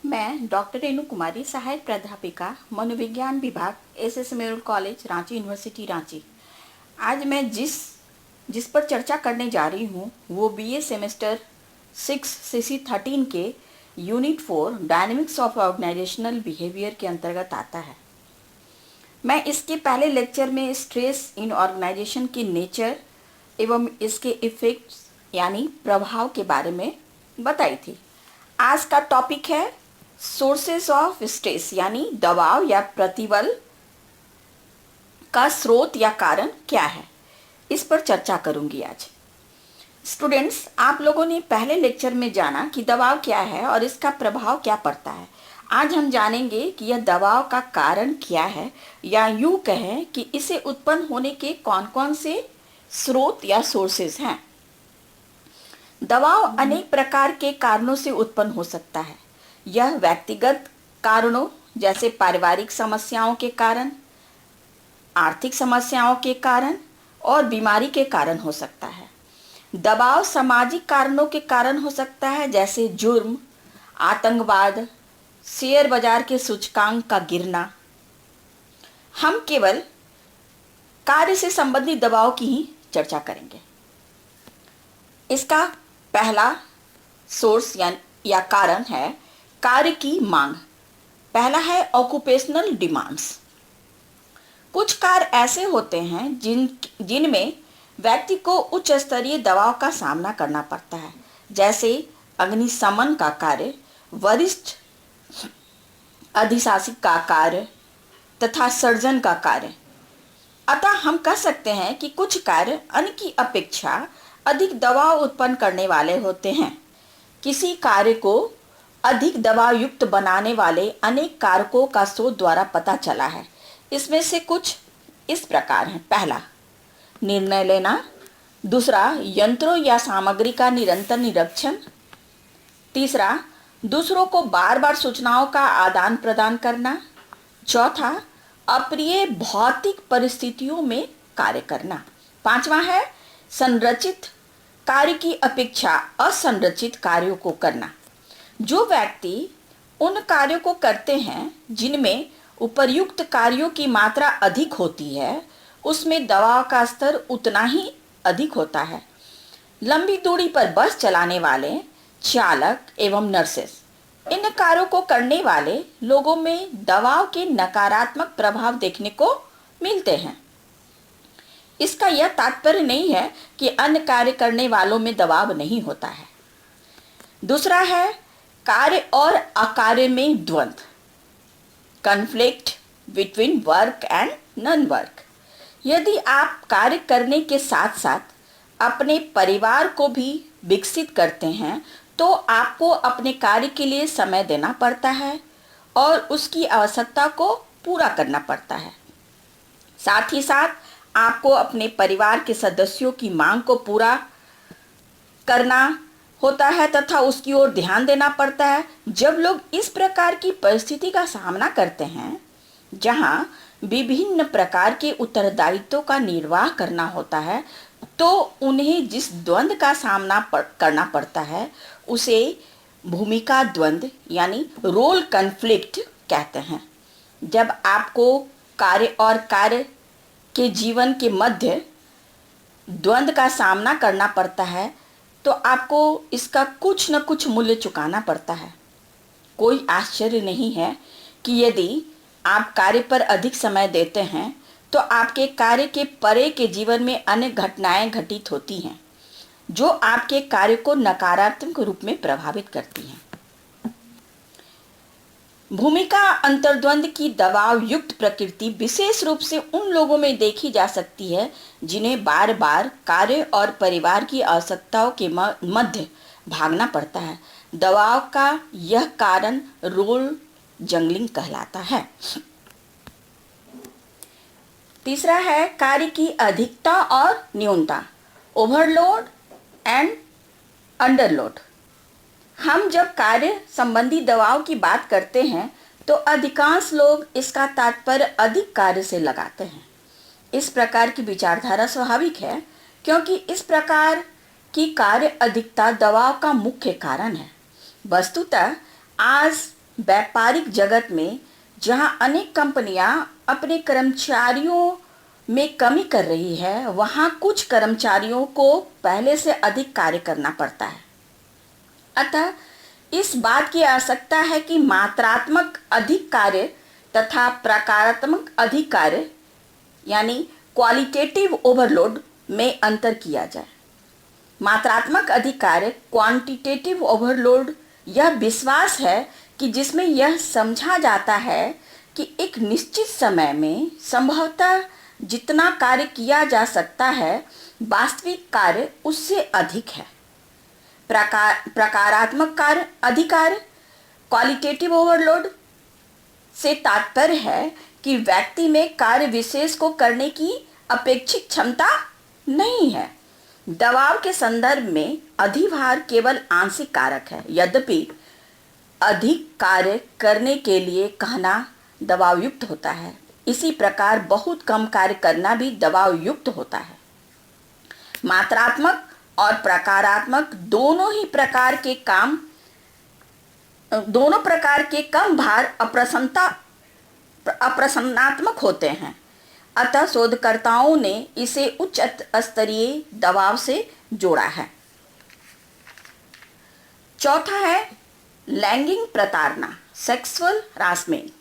मैं डॉक्टर रेणु कुमारी, सहायक प्राध्यापिका, मनोविज्ञान विभाग, एस मेरुल कॉलेज, रांची यूनिवर्सिटी, रांची। आज मैं जिस पर चर्चा करने जा रही हूँ वो बीए सेमेस्टर 6 सीसी 13 के unit 4 dynamics of organisational behaviour के अंतर्गत आता है। मैं इसके पहले लेक्चर में स्ट्रेस इन ऑर्गेनाइजेशन के नेचर एवं इसके इफ़ेक्ट्स यानी प्रभाव के बारे में बताई थी। आज का टॉपिक है सोर्सेस ऑफ स्ट्रेस यानी दबाव या प्रतिबल का स्रोत या कारण क्या है, इस पर चर्चा करूंगी आज। स्टूडेंट्स, आप लोगों ने पहले लेक्चर में जाना कि दबाव क्या है और इसका प्रभाव क्या पड़ता है। आज हम जानेंगे कि यह दबाव का कारण क्या है, या यूं कहें कि इसे उत्पन्न होने के कौन कौन से स्रोत या सोर्सेस हैं। दबाव अनेक प्रकार के कारणों से उत्पन्न हो सकता है। यह व्यक्तिगत कारणों जैसे पारिवारिक समस्याओं के कारण, आर्थिक समस्याओं के कारण और बीमारी के कारण हो सकता है। दबाव सामाजिक कारणों के कारण हो सकता है, जैसे जुर्म, आतंकवाद, शेयर बाजार के सूचकांक का गिरना। हम केवल कार्य से संबंधित दबाव की ही चर्चा करेंगे। इसका पहला सोर्स या कारण है कार्य की मांग। पहला है ऑक्यूपेशनल डिमांड्स। कुछ कार्य ऐसे होते हैं जिनमें व्यक्ति को उच्च स्तरीय दबाव का सामना करना पड़ता है, जैसे अग्निशमन का कार्य, वरिष्ठ अधिशासी का कार्य तथा सर्जन का कार्य। अतः हम कह सकते हैं कि कुछ कार्य अन्य की अपेक्षा अधिक दबाव उत्पन्न करने वाले होते हैं। किसी कार्य को अधिक दबाव युक्त बनाने वाले अनेक कारकों का शोध द्वारा पता चला है। इसमें से कुछ इस प्रकार हैं। पहला, निर्णय लेना। दूसरा, यंत्रों या सामग्री का निरंतर निरीक्षण। तीसरा, दूसरों को बार बार सूचनाओं का आदान प्रदान करना। चौथा, अप्रिय भौतिक परिस्थितियों में कार्य करना। पांचवा है संरचित कार्य की अपेक्षा असंरचित कार्यों को करना। जो व्यक्ति उन कार्यों को करते हैं जिनमें उपर्युक्त कार्यों की मात्रा अधिक होती है, उसमें दबाव का स्तर उतना ही अधिक होता है। लंबी दूरी पर बस चलाने वाले, चालक एवं नर्सेस, इन कार्यों को करने वाले लोगों में दबाव के नकारात्मक प्रभाव देखने को मिलते हैं। इसका यह तात्पर्य नहीं है कि अन्य कार्य करने वालों में दबाव नहीं होता है। दूसरा है कार्य और अकार्य में द्वंद्व, conflict between work and non work. यदि आप कार्य करने के साथ साथ अपने परिवार को भी विकसित करते हैं तो आपको अपने कार्य के लिए समय देना पड़ता है और उसकी आवश्यकता को पूरा करना पड़ता है। साथ ही साथ आपको अपने परिवार के सदस्यों की मांग को पूरा करना होता है तथा उसकी ओर ध्यान देना पड़ता है। जब लोग इस प्रकार की परिस्थिति का सामना करते हैं जहां विभिन्न प्रकार के उत्तरदायित्वों का निर्वाह करना होता है, तो उन्हें जिस द्वंद्व का सामना करना पड़ता है उसे भूमिका द्वंद्व यानी रोल कन्फ्लिक्ट कहते हैं। जब आपको कार्य और कार्य के जीवन के मध्य द्वंद्व का सामना करना पड़ता है तो आपको इसका कुछ न कुछ मूल्य चुकाना पड़ता है। कोई आश्चर्य नहीं है कि यदि आप कार्य पर अधिक समय देते हैं तो आपके कार्य के परे के जीवन में अन्य घटनाएं घटित होती हैं जो आपके कार्य को नकारात्मक रूप में प्रभावित करती हैं। भूमिका अंतर्द्वंद की दबाव युक्त प्रकृति विशेष रूप से उन लोगों में देखी जा सकती है जिन्हें बार बार कार्य और परिवार की आवश्यकताओं के मध्य भागना पड़ता है। दबाव का यह कारण रोल जंगलिंग कहलाता है। तीसरा है कार्य की अधिकता और न्यूनता, ओवरलोड एंड अंडरलोड। हम जब कार्य संबंधी दबाव की बात करते हैं तो अधिकांश लोग इसका तात्पर्य अधिक कार्य से लगाते हैं। इस प्रकार की विचारधारा स्वाभाविक है क्योंकि इस प्रकार की कार्य अधिकता दबाव का मुख्य कारण है। वस्तुतः आज व्यापारिक जगत में जहां अनेक कंपनियां अपने कर्मचारियों में कमी कर रही है, वहां कुछ कर्मचारियों को पहले से अधिक कार्य करना पड़ता है। अतः इस बात की आवश्यकता है कि मात्रात्मक अधिक कार्य तथा प्रकारात्मक अधिक कार्य यानी क्वालिटेटिव ओवरलोड में अंतर किया जाए। मात्रात्मक अधिक कार्य क्वांटिटेटिव ओवरलोड यह विश्वास है कि जिसमें यह समझा जाता है कि एक निश्चित समय में संभवतः जितना कार्य किया जा सकता है, वास्तविक कार्य उससे अधिक है। प्रकारात्मक कार्य अधिक कार्य क्वालिटेटिव ओवरलोड से तात्पर्य है कि व्यक्ति में कार्य विशेष को करने की अपेक्षित क्षमता नहीं है। दबाव के संदर्भ में अधिभार केवल आंशिक कारक है, यद्यपि अधिक कार्य करने के लिए कहना दबाव युक्त होता है। इसी प्रकार बहुत कम कार्य करना भी दबाव युक्त होता है। मात्रात्मक और प्रकारात्मक दोनों प्रकार के कम भार अप्रसन्नात्मक होते हैं। अतः शोधकर्ताओं ने इसे उच्च स्तरीय दबाव से जोड़ा है। चौथा है लैंगिक प्रताड़ना, सेक्सुअल हरासमेंट।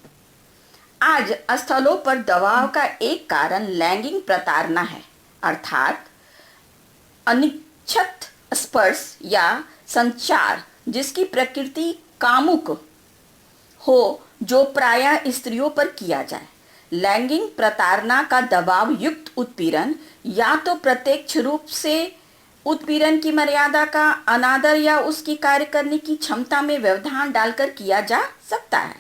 आज स्थलों पर दबाव का एक कारण लैंगिक प्रताड़ना है, अर्थात अनिच्छित स्पर्श या संचार जिसकी प्रकृति कामुक हो, जो प्रायः स्त्रियों पर किया जाए। लैंगिक प्रताड़ना का दबाव युक्त उत्पीड़न या तो प्रत्यक्ष रूप से उत्पीड़न की मर्यादा का अनादर या उसकी कार्य करने की क्षमता में व्यवधान डालकर किया जा सकता है।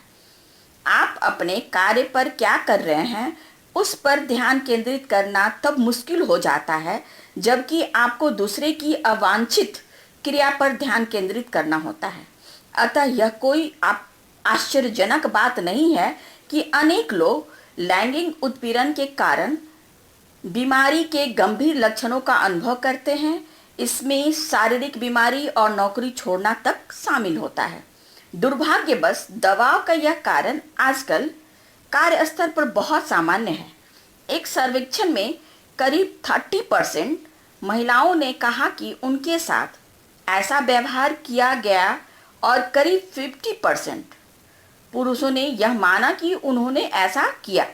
आप अपने कार्य पर क्या कर रहे हैं उस पर ध्यान केंद्रित करना तब मुश्किल हो जाता है जबकि आपको दूसरे की अवांछित क्रिया पर ध्यान केंद्रित करना होता है। अतः यह कोई आश्चर्यजनक बात नहीं है कि अनेक लोग लैंगिक उत्पीड़न के कारण बीमारी के गंभीर लक्षणों का अनुभव करते हैं। इसमें शारीरिक बीमारी और नौकरी छोड़ना तक शामिल होता है। दुर्भाग्यवश दबाव का यह कारण आजकल कार्यस्थल पर बहुत सामान्य है। एक सर्वेक्षण में करीब 30% महिलाओं ने कहा कि उनके साथ ऐसा व्यवहार किया गया और करीब 50% पुरुषों ने यह माना कि उन्होंने ऐसा किया।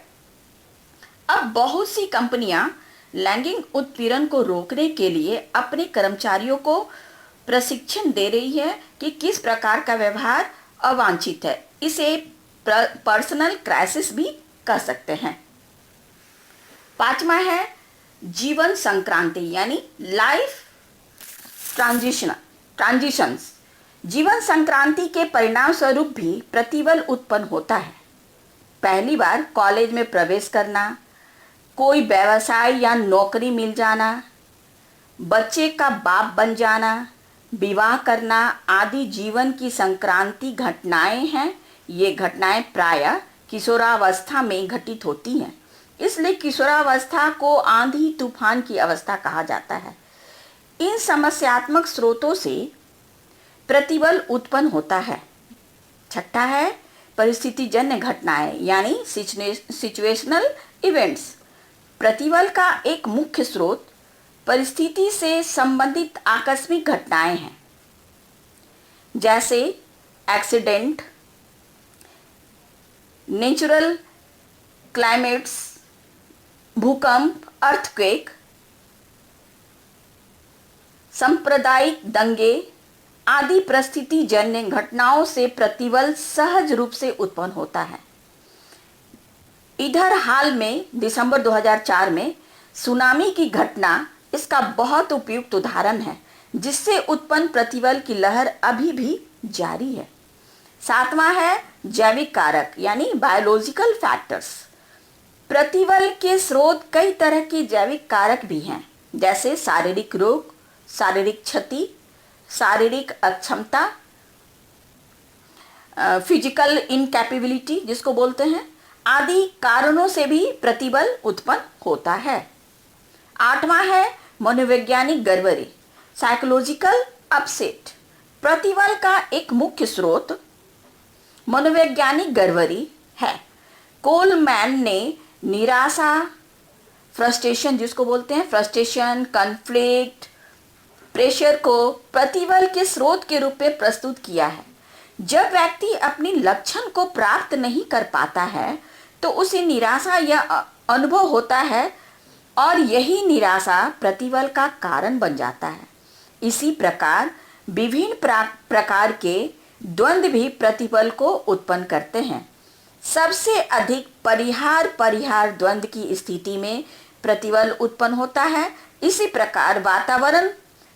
अब बहुत सी कंपनियां लैंगिक उत्पीड़न को रोकने के लिए अपने कर्मचारियों को प्रशिक्षण दे रही है कि किस प्रकार का व्यवहार अवांछित है। इसे पर्सनल क्राइसिस भी कह सकते हैं। पांचवा है जीवन संक्रांति यानी लाइफ ट्रांजिशंस। जीवन संक्रांति के परिणाम स्वरूप भी प्रतिबल उत्पन्न होता है। पहली बार कॉलेज में प्रवेश करना, कोई व्यवसाय या नौकरी मिल जाना, बच्चे का बाप बन जाना, विवाह करना आदि जीवन की संक्रांति घटनाएं हैं। ये घटनाएं प्रायः किशोरावस्था में घटित होती हैं। इसलिए किशोरावस्था को आंधी तूफान की अवस्था कहा जाता है। इन समस्यात्मक स्रोतों से प्रतिबल उत्पन्न होता है। छठा है परिस्थितिजन्य घटनाएं यानी सिचुएशनल इवेंट्स। प्रतिबल का एक मुख्य स्रोत परिस्थिति से संबंधित आकस्मिक घटनाएं हैं, जैसे एक्सीडेंट, नेचुरल क्लाइमेट्स, भूकंप, अर्थक्वेक, सांप्रदायिक दंगे आदि परिस्थितिजन्य घटनाओं से प्रतिबल सहज रूप से उत्पन्न होता है। इधर हाल में दिसंबर 2004 में सुनामी की घटना इसका बहुत उपयुक्त उदाहरण है, जिससे उत्पन्न प्रतिबल की लहर अभी भी जारी है। सातवां है जैविक कारक यानी बायोलॉजिकल फैक्टर्स। प्रतिबल के स्रोत कई तरह के जैविक कारक भी हैं, जैसे शारीरिक रोग, शारीरिक क्षति, शारीरिक अक्षमता, फिजिकल इनकैपेबिलिटी जिसको बोलते हैं, आदि कारणों से भी प्रतिबल उत्पन्न होता है। आठवां है मनोवैज्ञानिक गड़बड़ी, साइकोलॉजिकल अपसेट। प्रतिबल का एक मुख्य स्रोत मनोवैज्ञानिक गड़बड़ी है। कोलमैन ने निराशा, फ्रस्ट्रेशन जिसको बोलते हैं, फ्रस्ट्रेशन, कॉन्फ्लिक्ट, प्रेशर को प्रतिबल के स्रोत के रूप में प्रस्तुत किया है। जब व्यक्ति अपनी लक्ष्य को प्राप्त नहीं कर पाता है तो उसे निराशा या अनुभव होता है और यही निराशा प्रतिबल का कारण बन जाता है। इसी प्रकार विभिन्न प्रकार के द्वंद्व भी प्रतिबल को उत्पन्न करते हैं। सबसे अधिक परिहार द्वंद्व की स्थिति में प्रतिबल उत्पन्न होता है। इसी प्रकार वातावरण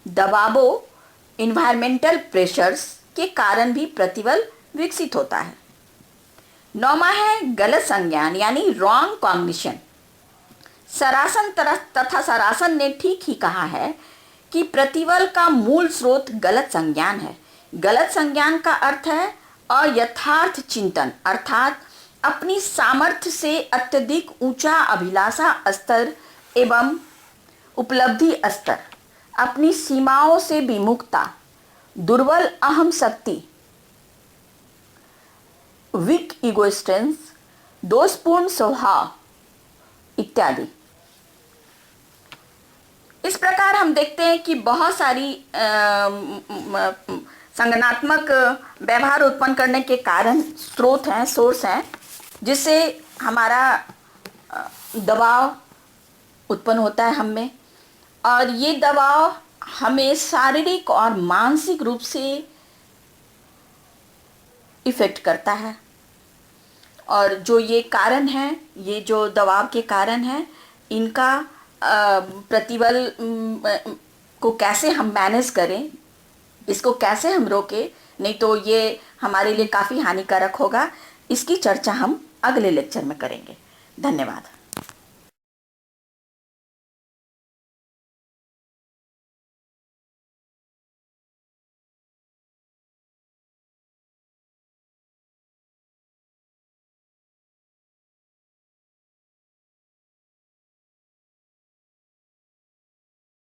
दबावों, इन्वायरमेंटल प्रेशर्स के कारण भी प्रतिबल विकसित होता है। 9वां है गलत संज्ञान यानी रॉन्ग कॉग्निशन। सरासन ने ठीक ही कहा है कि प्रतिबल का मूल स्रोत गलत संज्ञान है। गलत संज्ञान का अर्थ है अयथार्थ चिंतन, अर्थात अपनी सामर्थ्य से अत्यधिक ऊंचा अभिलाषा स्तर एवं उपलब्धि स्तर, अपनी सीमाओं से विमुखता, दुर्बल अहम शक्ति, वीक इगोइस्टेंस, दोषपूर्ण स्वभाव इत्यादि। इस प्रकार हम देखते हैं कि बहुत सारी संज्ञानात्मक व्यवहार उत्पन्न करने के कारण स्रोत हैं, सोर्स हैं, जिससे हमारा दबाव उत्पन्न होता है हम में, और ये दबाव हमें शारीरिक और मानसिक रूप से इफेक्ट करता है। और जो ये कारण हैं, ये जो दबाव के कारण हैं, इनका प्रतिबल को कैसे हम मैनेज करें, इसको कैसे हम रोकें, नहीं तो ये हमारे लिए काफ़ी हानिकारक होगा। इसकी चर्चा हम अगले लेक्चर में करेंगे। धन्यवाद।